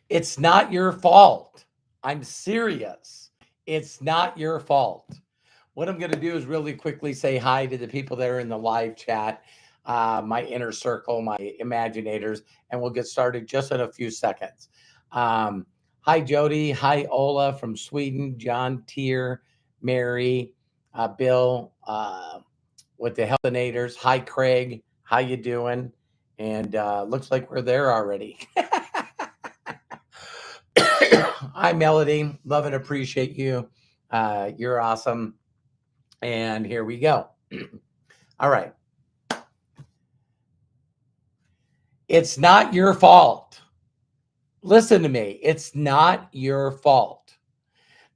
It's not your fault. I'm serious. It's not your fault. What I'm going to do is really quickly say hi to the people that are in the live chat, my inner circle, my imaginators, and we'll get started just in a few seconds. Hi, Jody. Hi, Ola from Sweden. John Tier, Mary, Bill with the Helpinators. Hi, Craig. How you doing? And looks like we're there already. Hi, Melody. Love and appreciate you. You're awesome. And here we go. All right. It's not your fault. Listen to me. It's not your fault.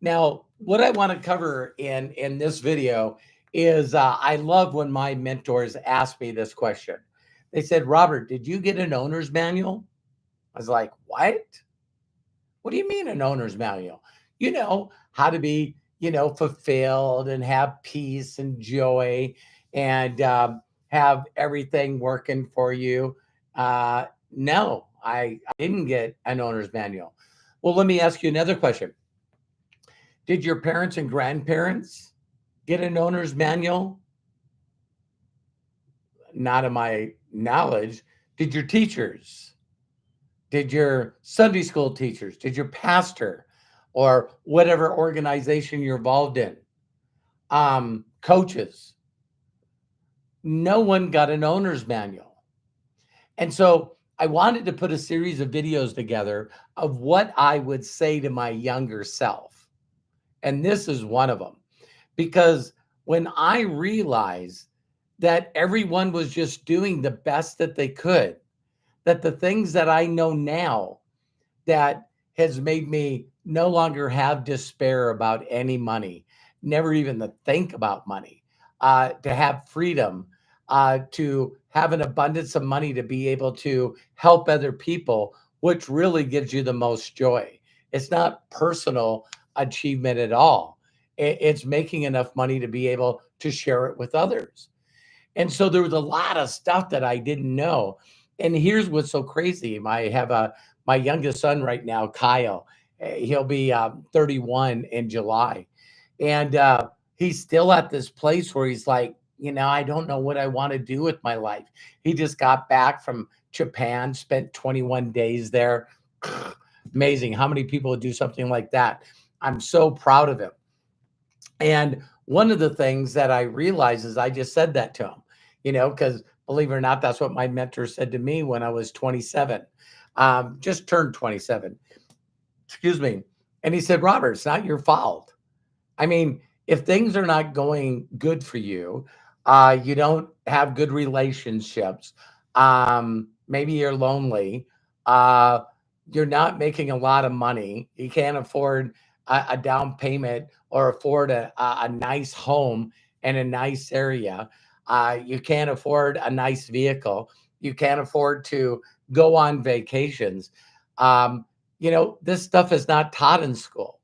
Now, what I want to cover in this video is I love when my mentors ask me this question. They said, Robert, did you get an owner's manual? I was like, what? What do you mean an owner's manual? You know, how to be, fulfilled and have peace and joy and have everything working for you. No, I didn't get an owner's manual. Well, let me ask you another question. Did your parents and grandparents get an owner's manual? Not of my knowledge. Did your teachers? Did your Sunday school teachers? Did your pastor or whatever organization you're involved in? Coaches? No one got an owner's manual. And so I wanted to put a series of videos together of what I would say to my younger self. And this is one of them. Because when I realized that everyone was just doing the best that they could, that the things that I know now that has made me no longer have despair about any money, never even to think about money, to have freedom, to have an abundance of money to be able to help other people, which really gives you the most joy. It's not personal achievement at all. It's making enough money to be able to share it with others. And so there was a lot of stuff that I didn't know. And here's what's so crazy. I have my youngest son right now, Kyle. He'll be 31 in July. And he's still at this place where he's like, I don't know what I want to do with my life. He just got back from Japan, spent 21 days there. Amazing. How many people would do something like that? I'm so proud of him. And one of the things that I realized is I just said that to him, because believe it or not, that's what my mentor said to me when I was 27, just turned 27. Excuse me. And he said, Robert, it's not your fault. I mean, if things are not going good for you, you don't have good relationships, maybe you're lonely, you're not making a lot of money, you can't afford a down payment or afford a nice home in a nice area, you can't afford a nice vehicle, you can't afford to go on vacations. This stuff is not taught in school.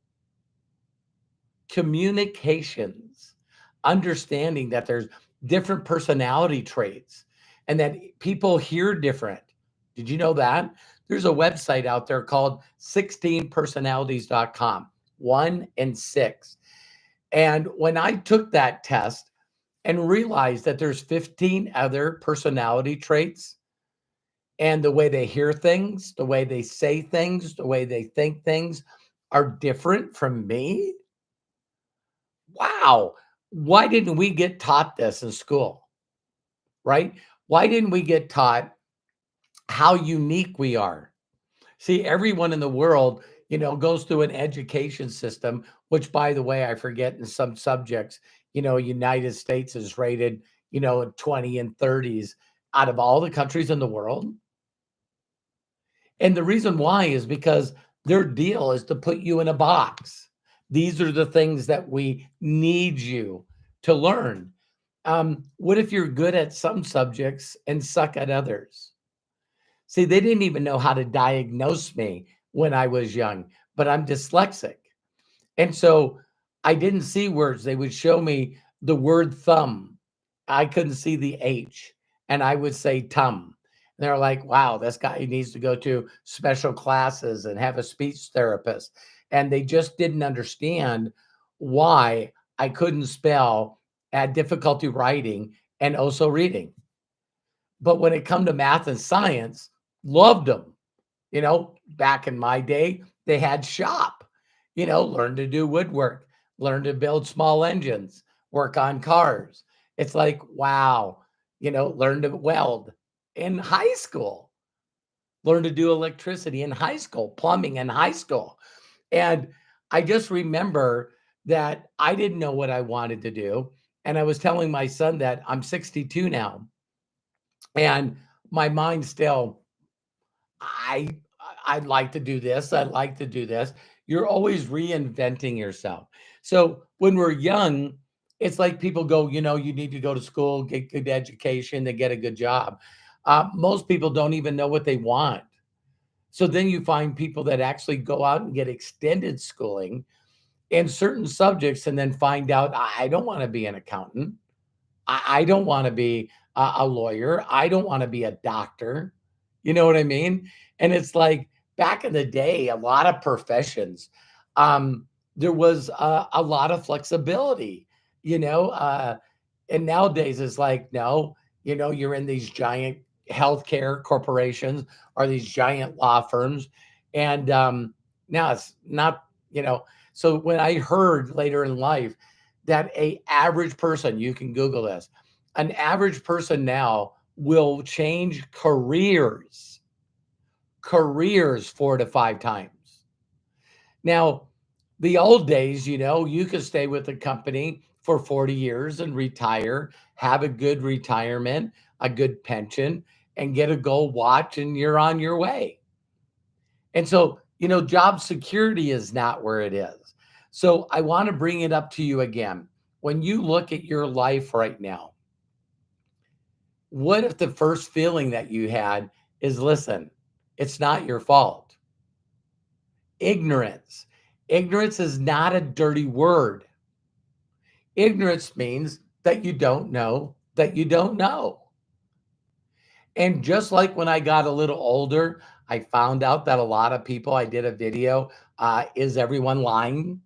Communications, understanding that there's different personality traits and that people hear different. Did you know that? There's a website out there called 16personalities.com, 1 and 6. And when I took that test and realized that there's 15 other personality traits and the way they hear things, the way they say things, the way they think things are different from me, wow, why didn't we get taught this in school? Right? Why didn't we get taught how unique we are? See, everyone in the world, goes through an education system, which, by the way, I forget in some subjects, United States is rated, 20 and 30s out of all the countries in the world. And the reason why is because their deal is to put you in a box. These are the things that we need you to learn. What if you're good at some subjects and suck at others? See, they didn't even know how to diagnose me when I was young, but I'm dyslexic. And so I didn't see words. They would show me the word thumb. I couldn't see the H, and I would say tum. They're like, wow, this guy needs to go to special classes and have a speech therapist. And they just didn't understand why I couldn't spell, had difficulty writing, and also reading. But when it come to math and science, loved them. Back in my day, they had shop, learn to do woodwork, learn to build small engines, work on cars. It's like, wow, learn to weld in high school, learn to do electricity in high school, plumbing in high school. And I just remember that I didn't know what I wanted to do. And I was telling my son that I'm 62 now, and my mind still, I I'd like to do this. I'd like to do this. You're always reinventing yourself. So when we're young, it's like people go, you need to go to school, get good education, to get a good job. Most people don't even know what they want. So then you find people that actually go out and get extended schooling in certain subjects and then find out, I don't want to be an accountant. I don't want to be a lawyer. I don't want to be a doctor. You know what I mean? And it's like back in the day, a lot of professions, there was a lot of flexibility, you know. And nowadays it's like, no, you're in these giant healthcare corporations or these giant law firms. And now it's not, so when I heard later in life that a average person, you can Google this, an average person now will change careers 4 to 5 times. Now, the old days, you could stay with a company for 40 years and retire, have a good retirement, a good pension, and get a gold watch, and you're on your way. And so, job security is not where it is. So I want to bring it up to you again. When you look at your life right now, what if the first feeling that you had is, listen, it's not your fault? Ignorance. Ignorance is not a dirty word. Ignorance means that you don't know that you don't know. And just like when I got a little older, I found out that a lot of people, I did a video, is everyone lying?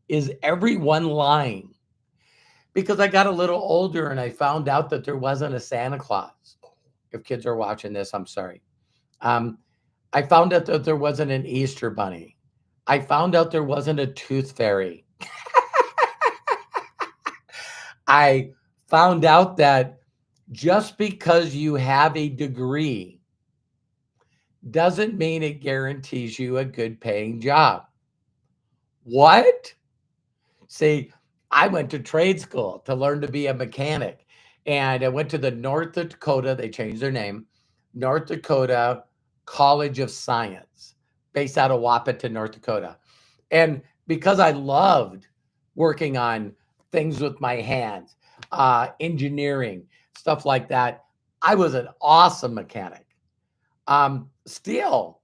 Is everyone lying? Because I got a little older and I found out that there wasn't a Santa Claus. If kids are watching this, I'm sorry. Um, I found out that there wasn't an Easter bunny. I found out there wasn't a tooth fairy. I found out that just because you have a degree doesn't mean it guarantees you a good paying job. What? See, I went to trade school to learn to be a mechanic. And I went to the North Dakota, they changed their name, North Dakota College of Science, based out of Wapato, North Dakota. And because I loved working on things with my hands, engineering, stuff like that, I was an awesome mechanic. Still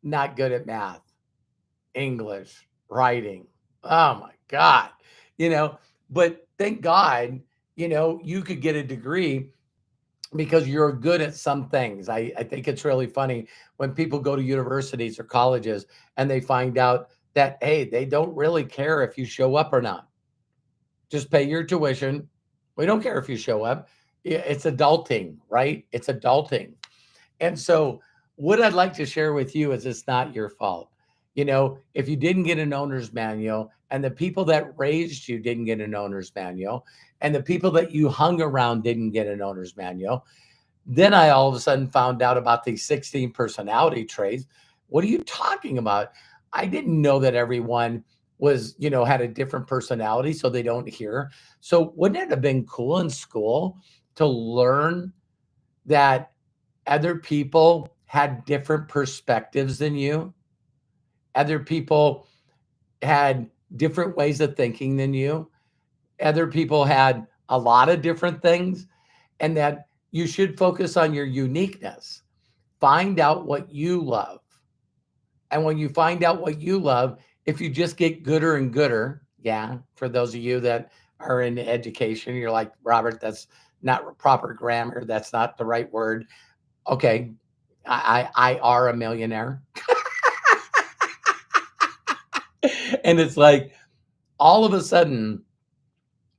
not good at math, English, writing. Oh my God. You know, but thank God, you could get a degree because you're good at some things. I think it's really funny when people go to universities or colleges and they find out that, hey, they don't really care if you show up or not. Just pay your tuition. We don't care if you show up. It's adulting, right? It's adulting. And so, what I'd like to share with you is it's not your fault. If you didn't get an owner's manual and the people that raised you didn't get an owner's manual and the people that you hung around didn't get an owner's manual, then I all of a sudden found out about these 16 personality traits. What are you talking about? I didn't know that everyone was, had a different personality so they don't hear. So, wouldn't it have been cool in school to learn that other people had different perspectives than you? Other people had different ways of thinking than you. Other people had a lot of different things, and that you should focus on your uniqueness. Find out what you love. And when you find out what you love, if you just get gooder and gooder, yeah, for those of you that are in education, you're like, Robert, that's not proper grammar. That's not the right word. Okay, I are a millionaire. And it's like all of a sudden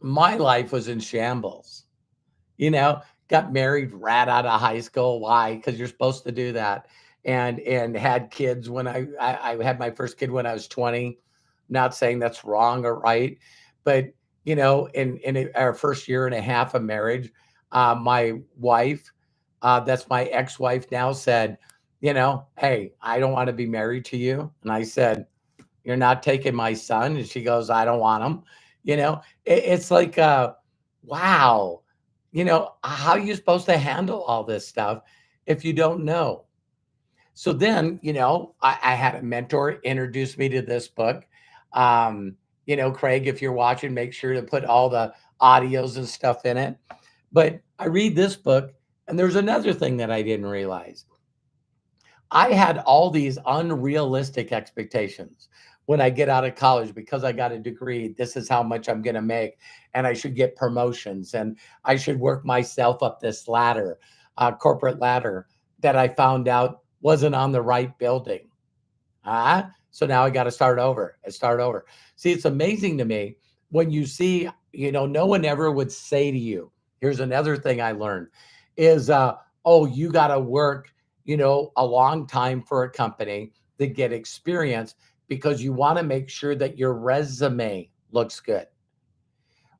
my life was in shambles. You know, got married right out of high school. Why? Because you're supposed to do that. And had kids when I had my first kid when I was 20. Not saying that's wrong or right, but in our first year and a half of marriage, my wife, that's my ex-wife now, said, hey, I don't want to be married to you. And I said, you're not taking my son. And she goes, I don't want him. It's like, wow, how are you supposed to handle all this stuff if you don't know? So then, I had a mentor introduce me to this book. Craig, if you're watching, make sure to put all the audios and stuff in it. But I read this book, and there's another thing that I didn't realize. I had all these unrealistic expectations when I get out of college because I got a degree. This is how much I'm going to make, and I should get promotions, and I should work myself up this ladder, corporate ladder that I found out wasn't on the right building. So now I got to start over and start over. See, it's amazing to me when you see, no one ever would say to you, here's another thing I learned is, oh, you got to work, a long time for a company to get experience because you want to make sure that your resume looks good.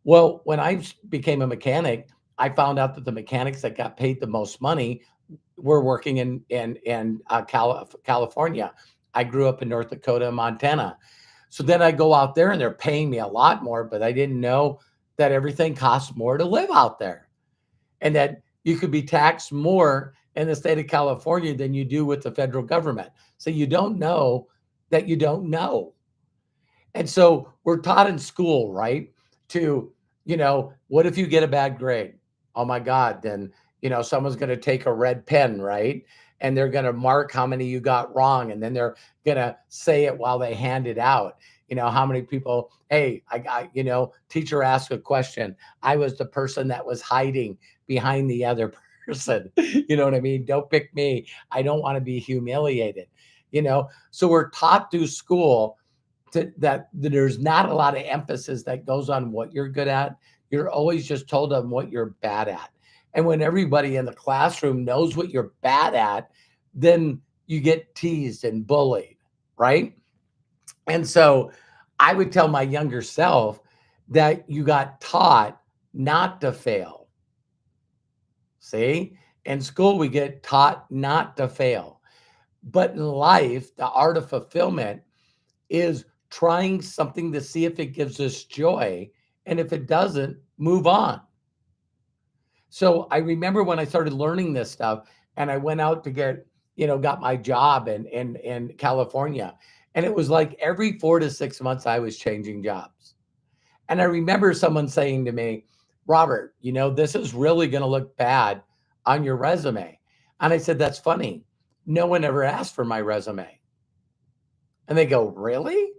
Well, when I became a mechanic, I found out that the mechanics that got paid the most money were working in California. I grew up in North Dakota and Montana. So then I go out there and they're paying me a lot more, but I didn't know that everything costs more to live out there and that you could be taxed more in the state of California than you do with the federal government. So you don't know that you don't know. And so we're taught in school, right? To, what if you get a bad grade? Oh my God, then, someone's going to take a red pen, right? And they're going to mark how many you got wrong. And then they're going to say it while they hand it out. How many people, hey, I got, teacher asked a question. I was the person that was hiding behind the other person. You know what I mean? Don't pick me. I don't want to be humiliated. So we're taught through school that there's not a lot of emphasis that goes on what you're good at. You're always just told them what you're bad at. And when everybody in the classroom knows what you're bad at, then you get teased and bullied, right? And so I would tell my younger self that you got taught not to fail. See, in school, we get taught not to fail. But in life, the art of fulfillment is trying something to see if it gives us joy. And if it doesn't, move on. So I remember when I started learning this stuff and I went out to got my job in California. And it was like every 4 to 6 months, I was changing jobs. And I remember someone saying to me, Robert, this is really going to look bad on your resume. And I said, that's funny. No one ever asked for my resume. And they go, really?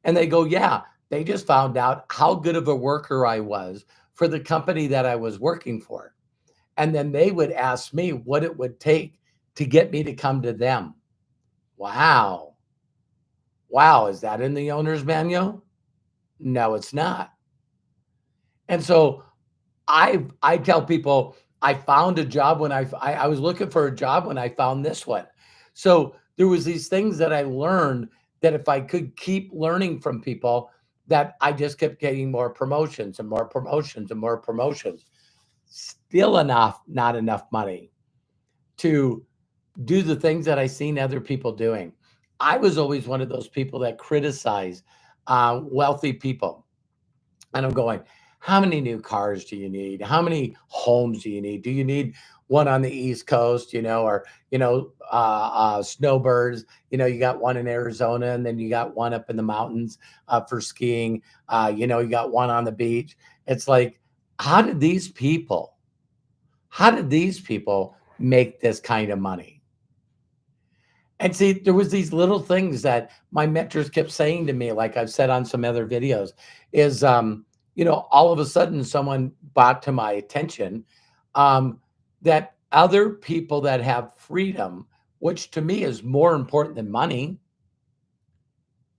And they go, yeah, they just found out how good of a worker I was for the company that I was working for. And then they would ask me what it would take to get me to come to them. Wow. Wow. Is that in the owner's manual? No, it's not. And so I tell people I found a job when I was looking for a job when I found this one. So there was these things that I learned that if I could keep learning from people, that I just kept getting more promotions and more promotions and more promotions. Still not enough money to do the things that I seen other people doing. I was always one of those people that criticize wealthy people. And I'm going, how many new cars do you need? How many homes do you need? Do you need one on the East Coast, snowbirds? You got one in Arizona and then you got one up in the mountains for skiing. You got one on the beach. It's like, how did these people make this kind of money? And see, there was these little things that my mentors kept saying to me, like I've said on some other videos, is all of a sudden someone brought to my attention um, that other people that have freedom, which to me is more important than money.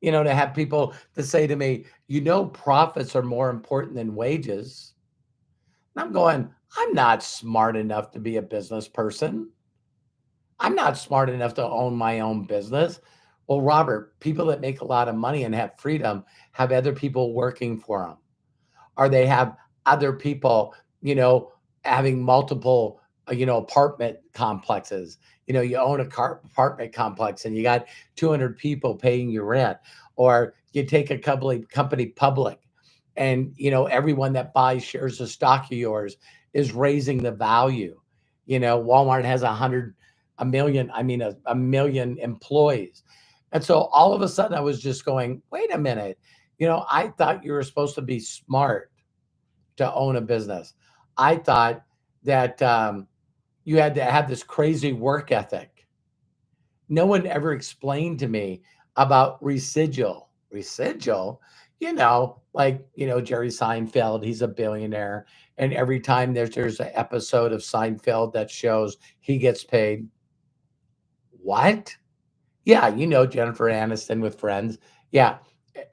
To have people to say to me, profits are more important than wages. And I'm going, I'm not smart enough to be a business person. I'm not smart enough to own my own business. Well, Robert, people that make a lot of money and have freedom have other people working for them, or they have other people, having multiple, apartment complexes. You own a apartment complex and you got 200 people paying your rent, or you take a company public, and everyone that buys shares of stock of yours is raising the value. Walmart has 100, 1 million, a million employees. And so all of a sudden I was just going, wait a minute, I thought you were supposed to be smart to own a business. I thought that you had to have this crazy work ethic. No one ever explained to me about residual. Residual, Jerry Seinfeld, he's a billionaire. And every time there's an episode of Seinfeld that shows he gets paid. What? Yeah, Jennifer Aniston with Friends. Yeah,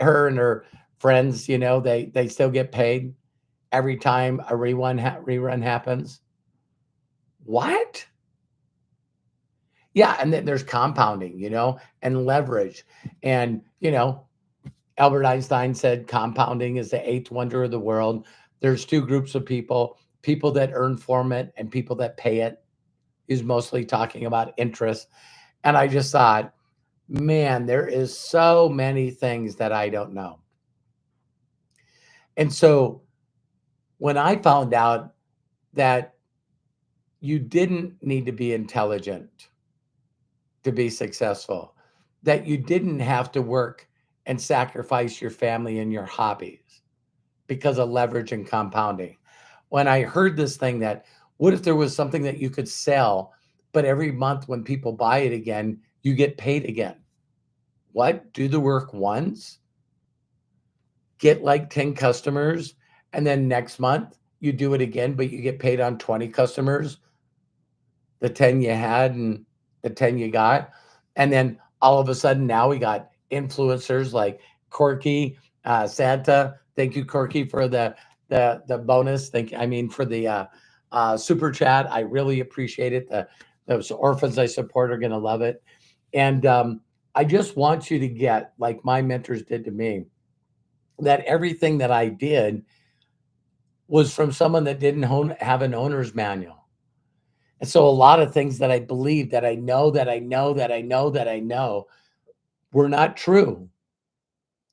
her and her friends, they still get paid every time a rerun happens. What? Yeah, and then there's compounding, and leverage. And, Albert Einstein said compounding is the eighth wonder of the world. There's two groups of people that earn from it and people that pay it. He's mostly talking about interest. And I just thought, man, there is so many things that I don't know. And so when I found out that you didn't need to be intelligent to be successful, that you didn't have to work and sacrifice your family and your hobbies because of leverage and compounding. When I heard this thing that, what if there was something that you could sell, but every month when people buy it again, you get paid again? What? Do the work once, get like 10 customers, and then next month you do it again, but you get paid on 20 customers, the 10 you had and the 10 you got. And then all of a sudden now we got influencers like Corky, Santa. Thank you, Corky, for the bonus. For the super chat. I really appreciate it. Those orphans I support are going to love it. And I just want you to get, like my mentors did to me, that everything that I did was from someone that didn't have an owner's manual. And so a lot of things that I believe, that I know, were not true.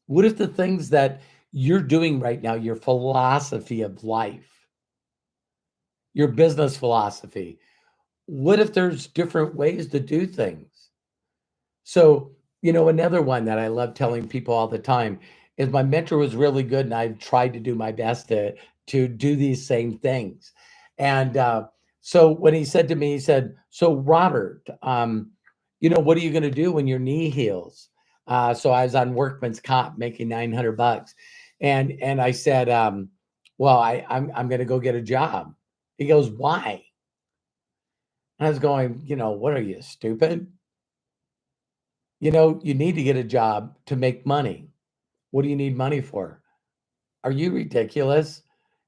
What if the things that you're doing right now, your philosophy of life, your business philosophy, what if there's different ways to do things? So, another one that I love telling people all the time is my mentor was really good, and I've tried to do my best to do these same things. And so when he said to me, he said, "So Robert, what are you going to do when your knee heals?" So I was on workman's comp making $900, and I said, "Well, I'm going to go get a job." He goes, "Why?" And I was going, "What are you, stupid? You need to get a job to make money. What do you need money for? Are you ridiculous?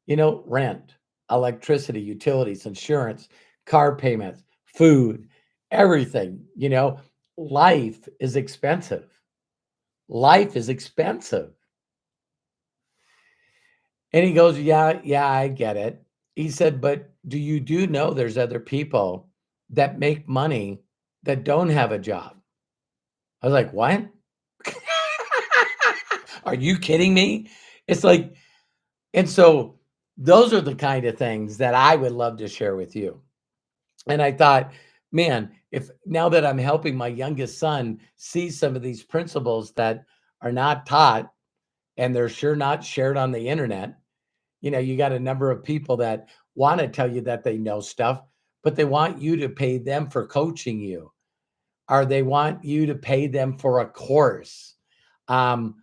Rent, electricity, utilities, insurance, car payments, food, everything. Life is expensive. Life is expensive." And he goes, "Yeah, yeah, I get it." He said, "But do know there's other people that make money that don't have a job?" I was like, "What?" Are you kidding me? It's like, and so those are the kind of things that I would love to share with you. And I thought, man, if now that I'm helping my youngest son see some of these principles that are not taught and they're sure not shared on the internet, you got a number of people that want to tell you that they know stuff, but they want you to pay them for coaching you, or they want you to pay them for a course. Um,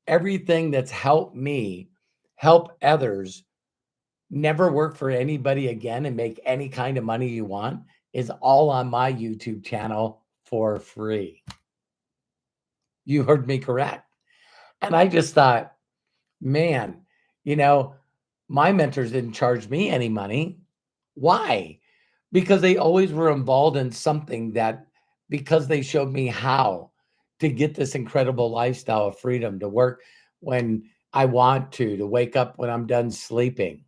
Everything that's helped me help others never work for anybody again and make any kind of money you want is all on my YouTube channel for free. You heard me correct. And I just thought, man, you know, my mentors didn't charge me any money. Why? Because they always were involved in something that, because they showed me how to get this incredible lifestyle of freedom, to work when I want to wake up when I'm done sleeping,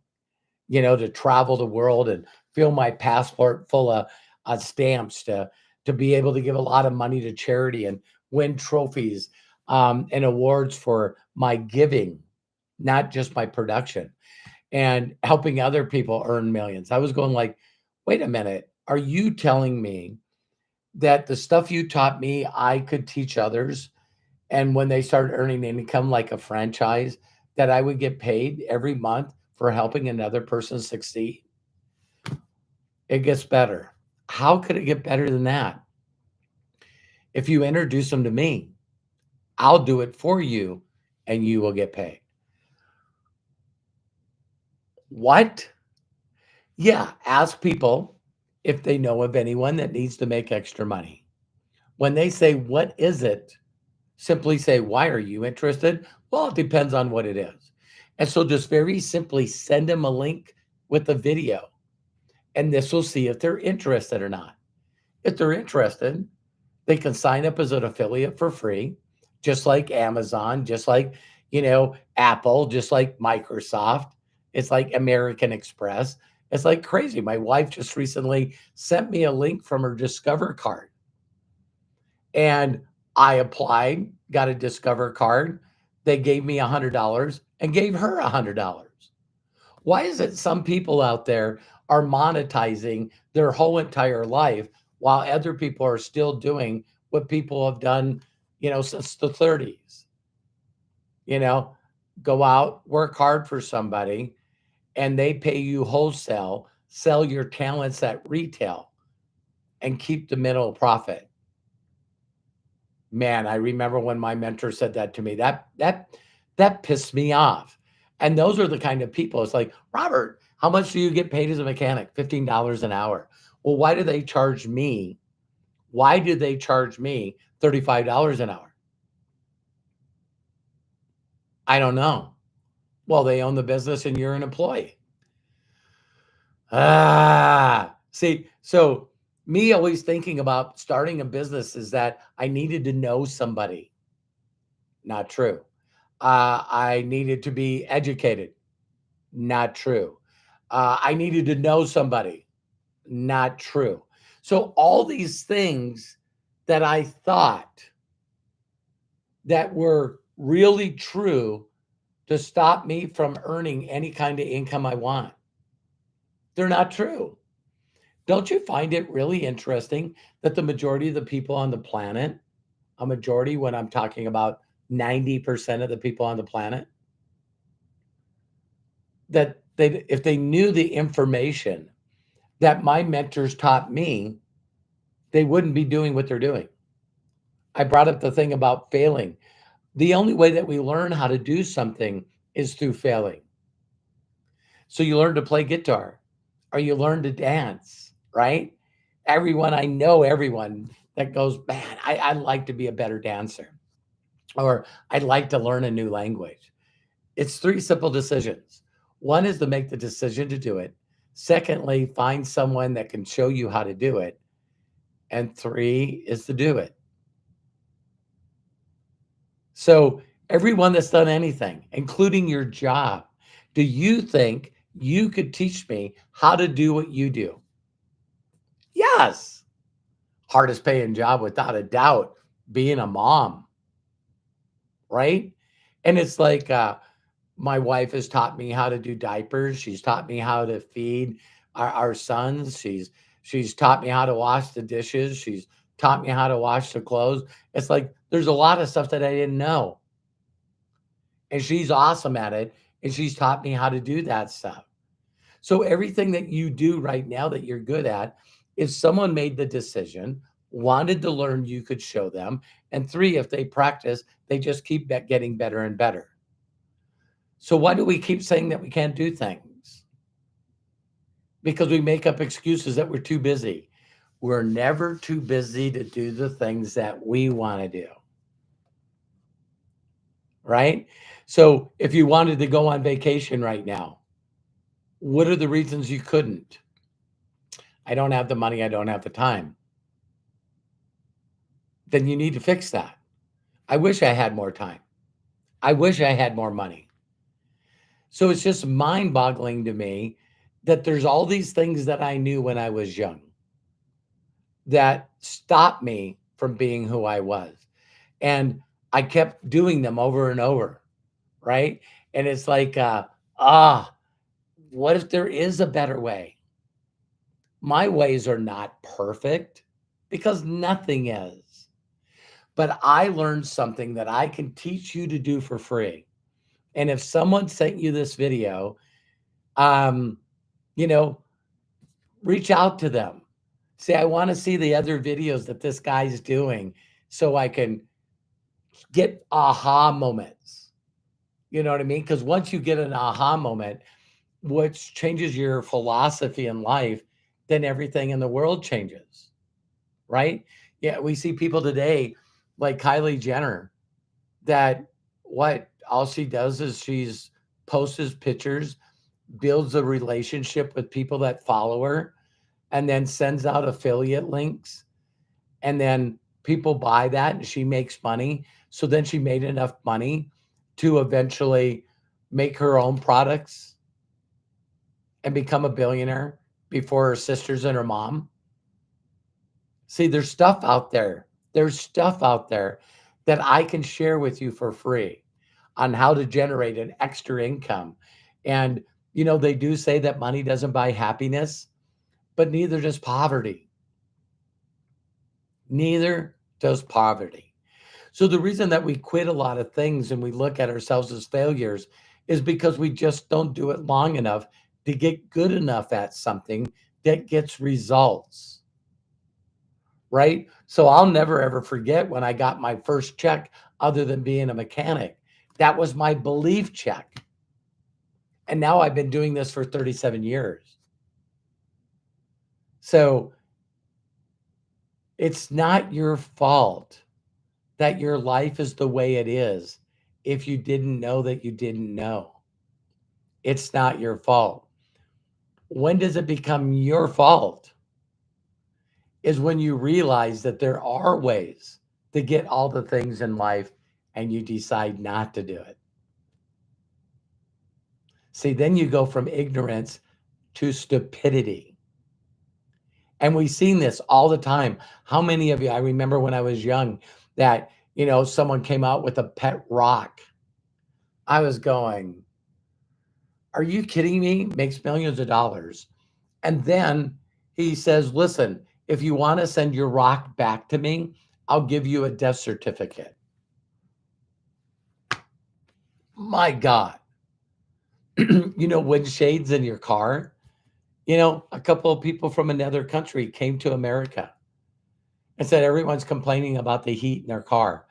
to travel the world and fill my passport full of stamps, to be able to give a lot of money to charity and win trophies and awards for my giving, not just my production, and helping other people earn millions. I was going like, wait a minute, are you telling me that the stuff you taught me, I could teach others? And when they started earning income like a franchise, that I would get paid every month for helping another person succeed? It gets better. How could it get better than that? If you introduce them to me, I'll do it for you and you will get paid. What? Yeah, ask people if they know of anyone that needs to make extra money. When they say, what is it? Simply say, why are you interested? Well, it depends on what it is. And so just very simply send them a link with the video, and this will see if they're interested or not. If they're interested, they can sign up as an affiliate for free, just like Amazon, just like, Apple, just like Microsoft. It's like American Express. It's like crazy. My wife just recently sent me a link from her Discover card, and I applied, got a Discover card. They gave me $100 and gave her $100. Why is it some people out there are monetizing their whole entire life while other people are still doing what people have done, since the 30s? You know, go out, work hard for somebody, and they pay you wholesale, sell your talents at retail, and keep the middle profit. Man, I remember when my mentor said that to me. That pissed me off. And those are the kind of people. It's like, Robert, how much do you get paid as a mechanic? $15 an hour. Well, why do they charge me? Why do they charge me $35 an hour? I don't know. Well, they own the business and you're an employee. See, so me always thinking about starting a business is that I needed to know somebody. Not true. I needed to be educated. Not true. I needed to know somebody. Not true. So all these things that I thought that were really true to stop me from earning any kind of income I want, they're not true. Don't you find it really interesting that the majority of the people on the planet, a majority when I'm talking about 90% of the people on the planet, that they, if they knew the information that my mentors taught me, they wouldn't be doing what they're doing. I brought up the thing about failing. The only way that we learn how to do something is through failing. So you learn to play guitar or you learn to dance, right? I know everyone that goes, man, I'd like to be a better dancer, or I'd like to learn a new language. It's three simple decisions. One is to make the decision to do it. Secondly, find someone that can show you how to do it. And three is to do it. So, everyone that's done anything, including your job, do you think you could teach me how to do what you do? Yes. Hardest paying job without a doubt, being a mom, right? And it's like, my wife has taught me how to do diapers. She's taught me how to feed our sons. She's taught me how to wash the dishes. She's taught me how to wash the clothes. It's like there's a lot of stuff that I didn't know. And she's awesome at it. And she's taught me how to do that stuff. So everything that you do right now that you're good at, if someone made the decision, wanted to learn, you could show them. And three, if they practice, they just keep getting better and better. So why do we keep saying that we can't do things? because we make up excuses that we're too busy. We're never too busy to do the things that we want to do, right? So if you wanted to go on vacation right now, what are the reasons you couldn't? I don't have the money, I don't have the time. Then you need to fix that. I wish I had more time. I wish I had more money. So it's just mind boggling to me that there's all these things that I knew when I was young that stopped me from being who I was. And I kept doing them over and over, right? And it's like, what if there is a better way? My ways are not perfect because nothing is. But I learned something that I can teach you to do for free. And if someone sent you this video, um, you know, reach out to them. Say, I want to see the other videos that this guy's doing so I can get aha moments. You know what I mean? Because once you get an aha moment, which changes your philosophy in life, then everything in the world changes, right? Yeah, we see people today like Kylie Jenner that what all she does is she's posts pictures, builds a relationship with people that follow her, and then sends out affiliate links, and then people buy that and she makes money. So then she made enough money to eventually make her own products and become a billionaire before her sisters and her mom. See, there's stuff out there. There's stuff out there that I can share with you for free on how to generate an extra income. And, they do say that money doesn't buy happiness, but neither does poverty. Neither does poverty. So the reason that we quit a lot of things and we look at ourselves as failures is because we just don't do it long enough to get good enough at something that gets results. Right? So I'll never ever forget when I got my first check other than being a mechanic. That was my belief check. And now I've been doing this for 37 years. So it's not your fault that your life is the way it is if you didn't know that you didn't know. It's not your fault. When does it become your fault? Is when you realize that there are ways to get all the things in life and you decide not to do it. See, then you go from ignorance to stupidity. And we've seen this all the time. How many of you, I remember when I was young, that, someone came out with a pet rock. I was going, are you kidding me? Makes millions of dollars. And then he says, listen, if you want to send your rock back to me, I'll give you a death certificate. My God. Wind shades in your car. A couple of people from another country came to America and said everyone's complaining about the heat in their car.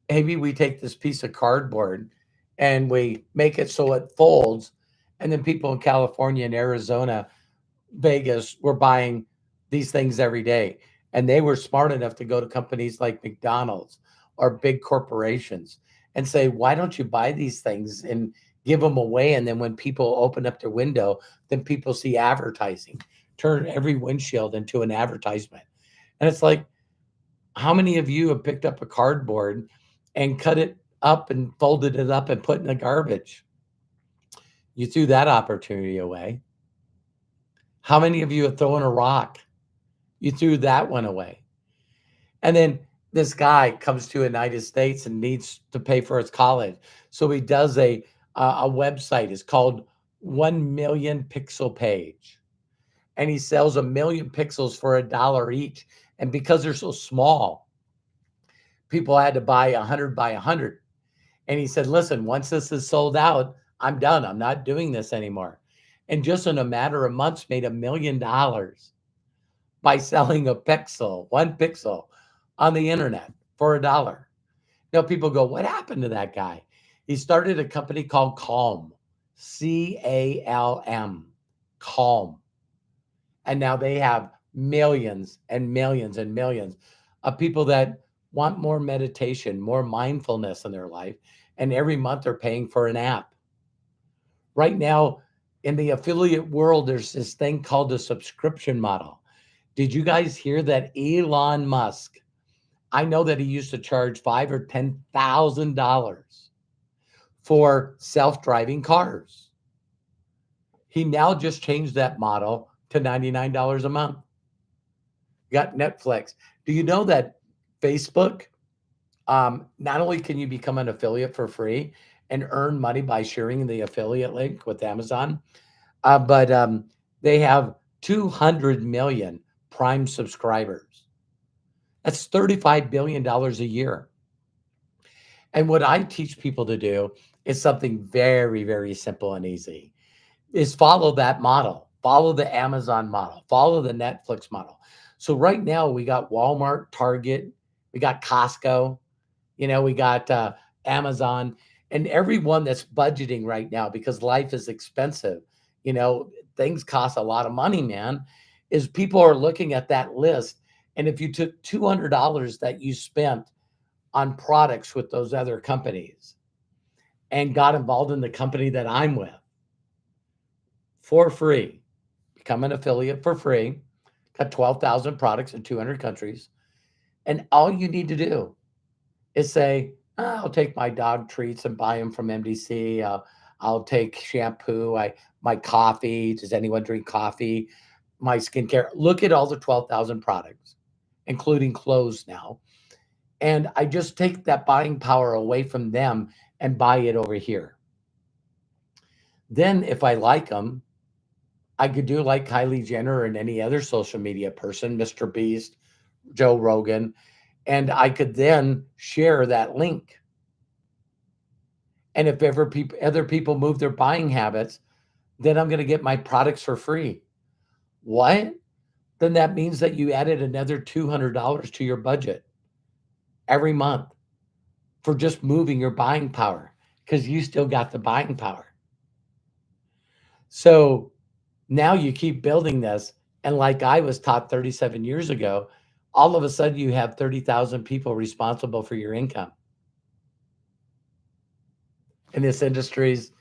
Maybe we take this piece of cardboard and we make it so it folds. And then people in California and Arizona, Vegas, were buying these things every day. And they were smart enough to go to companies like McDonald's or big corporations and say, why don't you buy these things and give them away? And then when people open up their window, then people see advertising, turn every windshield into an advertisement. And it's like, how many of you have picked up a cardboard and cut it up and folded it up and put in the garbage? You threw that opportunity away. How many of you have thrown a rock? You threw that one away. And then this guy comes to the United States and needs to pay for his college. So he does a website. It's called 1 million pixel page. And he sells 1 million pixels for $1 each. And because they're so small, people had to buy 100 by 100. And he said, listen, once this is sold out, I'm done. I'm not doing this anymore. And just in a matter of months, made $1 million by selling a pixel, 1 pixel on the internet for $1. Now people go, what happened to that guy? He started a company called Calm, Calm. Calm. And now they have millions and millions and millions of people that want more meditation, more mindfulness in their life. And every month they're paying for an app. Right now, in the affiliate world, there's this thing called a subscription model. Did you guys hear that Elon Musk? I know that he used to charge $5,000 or $10,000 for self-driving cars. He now just changed that model to $99 a month. You got Netflix. Do you know that Facebook, not only can you become an affiliate for free and earn money by sharing the affiliate link with Amazon, but they have 200 million Prime subscribers. That's $35 billion a year. And what I teach people to do is something very, very simple and easy, is follow that model, follow the Amazon model, follow the Netflix model. So right now we got Walmart, Target, we got Costco, we got Amazon, and everyone that's budgeting right now because life is expensive. You know, things cost a lot of money, man. Is people are looking at that list, and if you took $200 that you spent on products with those other companies and got involved in the company that I'm with for free, become an affiliate for free, got 12,000 products in 200 countries, and all you need to do is say, I'll take my dog treats and buy them from MDC. I'll take shampoo. My coffee. Does anyone drink coffee? My skincare. Look at all the 12,000 products, including clothes now. And I just take that buying power away from them and buy it over here. Then if I like them, I could do like Kylie Jenner and any other social media person, Mr. Beast, Joe Rogan, and I could then share that link. And if ever other people move their buying habits, then I'm going to get my products for free. What? Then that means that you added another $200 to your budget every month for just moving your buying power because you still got the buying power. So now you keep building this. And like I was taught 37 years ago, all of a sudden you have 30,000 people responsible for your income. And this industry's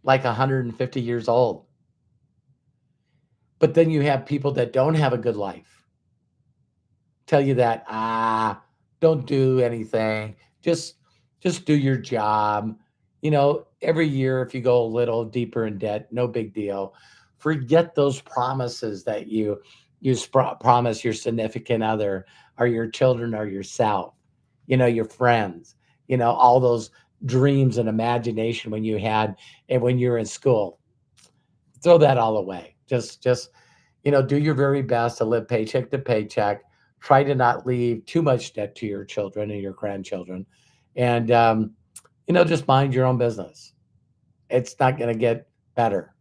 like 150 years old. But then you have people that don't have a good life tell you that, don't do anything. Just do your job. Every year, if you go a little deeper in debt, no big deal. Forget those promises that you promise your significant other or your children or yourself, your friends, all those dreams and imagination when you had and when you were in school. Throw that all away. Just do your very best to live paycheck to paycheck. Try to not leave too much debt to your children and your grandchildren, and just mind your own business. It's not going to get better.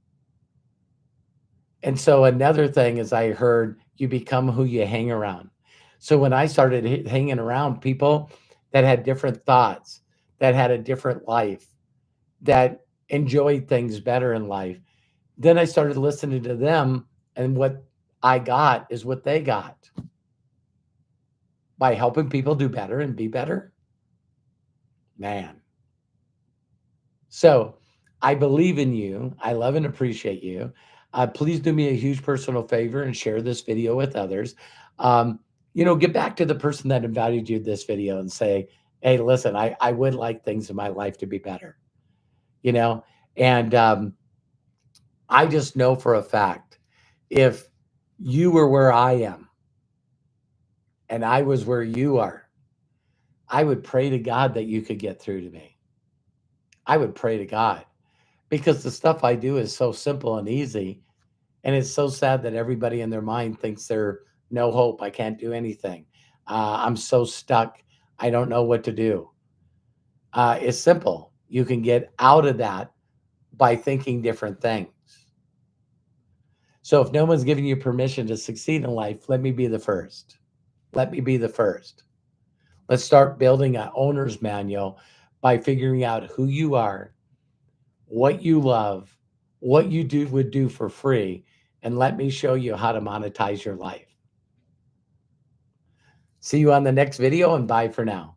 And so another thing is I heard you become who you hang around. So when I started hanging around people that had different thoughts, that had a different life, that enjoyed things better in life, then I started listening to them, and what I got is what they got by helping people do better and be better. Man. So I believe in you. I love and appreciate you. Please do me a huge personal favor and share this video with others. Get back to the person that invited you this video and say, hey, listen, I would like things in my life to be better, and I just know for a fact, if you were where I am and I was where you are, I would pray to God that you could get through to me. I would pray to God because the stuff I do is so simple and easy. And it's so sad that everybody in their mind thinks they're no hope. I can't do anything. I'm so stuck. I don't know what to do. It's simple. You can get out of that by thinking different things. So if no one's giving you permission to succeed in life, let me be the first. Let me be the first. Let's start building an owner's manual by figuring out who you are, what you love, what you would do for free, and let me show you how to monetize your life. See you on the next video, and bye for now.